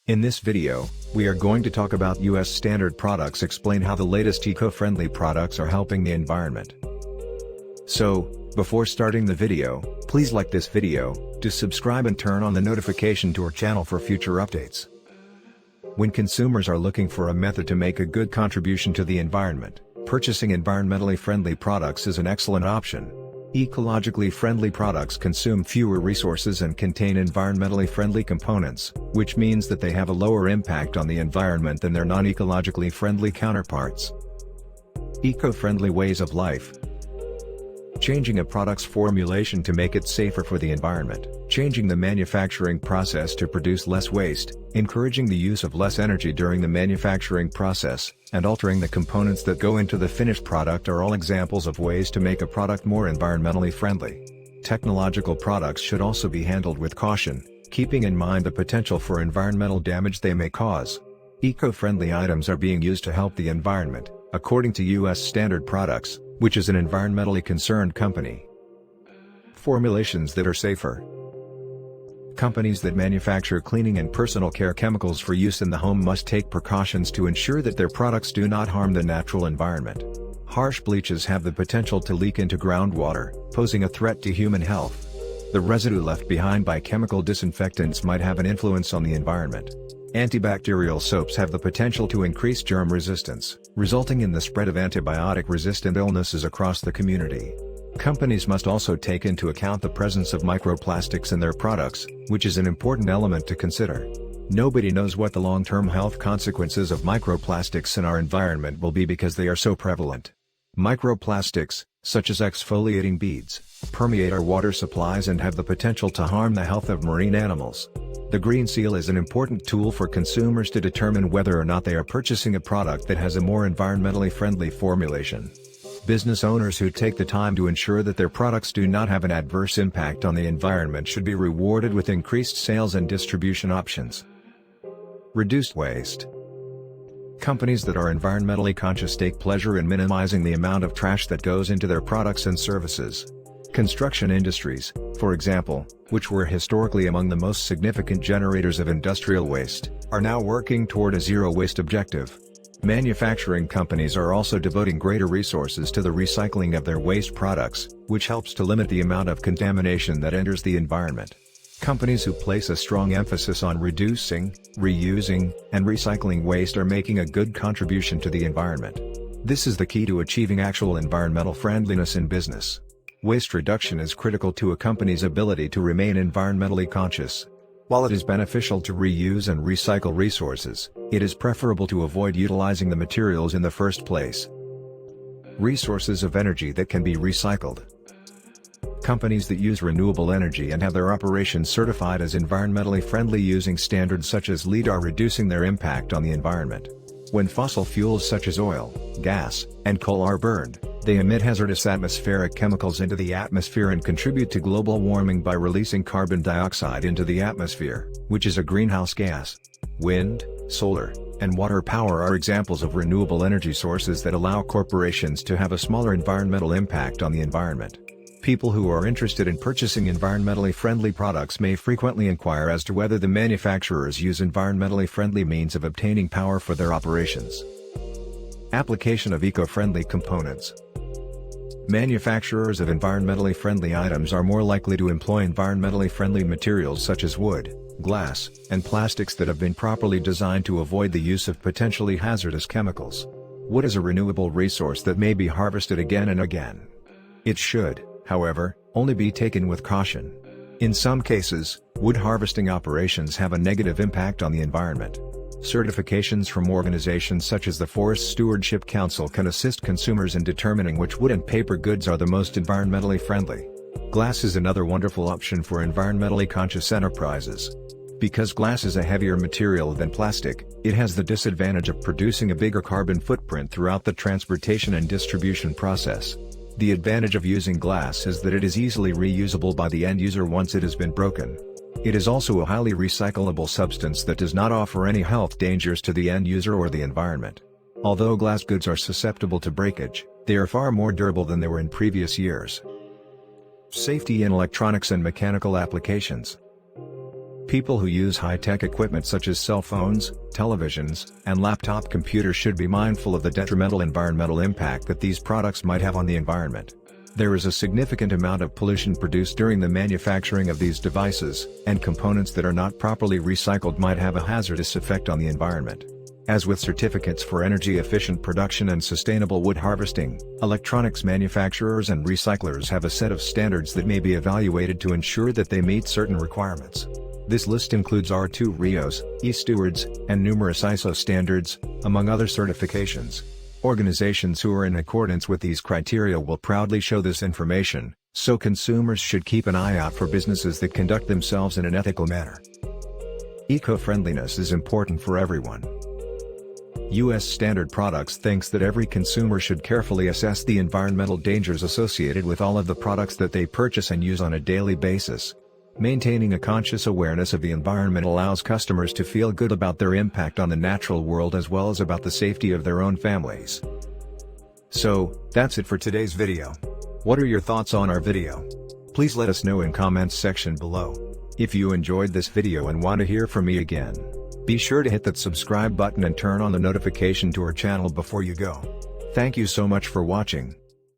In this video, we are going to talk about US standard products, explain how the latest eco-friendly products are helping the environment. So, before starting the video, please like this video, to subscribe and turn on the notification to our channel for future updates. When consumers are looking for a method to make a good contribution to the environment, purchasing environmentally friendly products is an excellent option. Ecologically friendly products consume fewer resources and contain environmentally friendly components, which means that they have a lower impact on the environment than their non-ecologically friendly counterparts. Eco-friendly ways of life. Changing a product's formulation to make it safer for the environment, changing the manufacturing process to produce less waste, encouraging the use of less energy during the manufacturing process, and altering the components that go into the finished product are all examples of ways to make a product more environmentally friendly. Technological products should also be handled with caution, keeping in mind the potential for environmental damage they may cause. Eco-friendly items are being used to help the environment, according to US Standard Products, which is an environmentally concerned company. Formulations that are safer. Companies that manufacture cleaning and personal care chemicals for use in the home must take precautions to ensure that their products do not harm the natural environment. Harsh bleaches have the potential to leak into groundwater, posing a threat to human health. The residue left behind by chemical disinfectants might have an influence on the environment. Antibacterial soaps have the potential to increase germ resistance, resulting in the spread of antibiotic-resistant illnesses across the community. Companies must also take into account the presence of microplastics in their products, which is an important element to consider. Nobody knows what the long-term health consequences of microplastics in our environment will be because they are so prevalent. Microplastics, such as exfoliating beads, permeate our water supplies and have the potential to harm the health of marine animals. The Green Seal is an important tool for consumers to determine whether or not they are purchasing a product that has a more environmentally friendly formulation. Business owners who take the time to ensure that their products do not have an adverse impact on the environment should be rewarded with increased sales and distribution options. Reduced waste. Companies that are environmentally conscious take pleasure in minimizing the amount of trash that goes into their products and services. Construction industries, for example, which were historically among the most significant generators of industrial waste, are now working toward a zero-waste objective. Manufacturing companies are also devoting greater resources to the recycling of their waste products, which helps to limit the amount of contamination that enters the environment. Companies who place a strong emphasis on reducing, reusing, and recycling waste are making a good contribution to the environment. This is the key to achieving actual environmental friendliness in business. Waste reduction is critical to a company's ability to remain environmentally conscious. While it is beneficial to reuse and recycle resources, it is preferable to avoid utilizing the materials in the first place. Resources of energy that can be recycled. Companies that use renewable energy and have their operations certified as environmentally friendly using standards such as LEED are reducing their impact on the environment. When fossil fuels such as oil, gas, and coal are burned, they emit hazardous atmospheric chemicals into the atmosphere and contribute to global warming by releasing carbon dioxide into the atmosphere, which is a greenhouse gas. Wind, solar, and water power are examples of renewable energy sources that allow corporations to have a smaller environmental impact on the environment. People who are interested in purchasing environmentally friendly products may frequently inquire as to whether the manufacturers use environmentally friendly means of obtaining power for their operations. Application of eco-friendly components. Manufacturers of environmentally friendly items are more likely to employ environmentally friendly materials such as wood, glass, and plastics that have been properly designed to avoid the use of potentially hazardous chemicals. Wood is a renewable resource that may be harvested again and again. It should, however, only be taken with caution. In some cases, wood harvesting operations have a negative impact on the environment. Certifications from organizations such as the Forest Stewardship Council can assist consumers in determining which wood and paper goods are the most environmentally friendly. Glass is another wonderful option for environmentally conscious enterprises. Because glass is a heavier material than plastic, it has the disadvantage of producing a bigger carbon footprint throughout the transportation and distribution process. The advantage of using glass is that it is easily reusable by the end user once it has been broken. It is also a highly recyclable substance that does not offer any health dangers to the end user or the environment. Although glass goods are susceptible to breakage, they are far more durable than they were in previous years. Safety in electronics and mechanical applications. People who use high-tech equipment such as cell phones, televisions, and laptop computers should be mindful of the detrimental environmental impact that these products might have on the environment. There is a significant amount of pollution produced during the manufacturing of these devices, and components that are not properly recycled might have a hazardous effect on the environment. As with certificates for energy-efficient production and sustainable wood harvesting, electronics manufacturers and recyclers have a set of standards that may be evaluated to ensure that they meet certain requirements. This list includes R2 RIOs, E-Stewards, and numerous ISO standards, among other certifications. Organizations who are in accordance with these criteria will proudly show this information, so consumers should keep an eye out for businesses that conduct themselves in an ethical manner. Eco-friendliness is important for everyone. U.S. Standard Products thinks that every consumer should carefully assess the environmental dangers associated with all of the products that they purchase and use on a daily basis. Maintaining a conscious awareness of the environment allows customers to feel good about their impact on the natural world as well as about the safety of their own families. So, that's it for today's video. What are your thoughts on our video? Please let us know in comments section below. If you enjoyed this video and want to hear from me again, be sure to hit that subscribe button and turn on the notification to our channel before you go. Thank you so much for watching.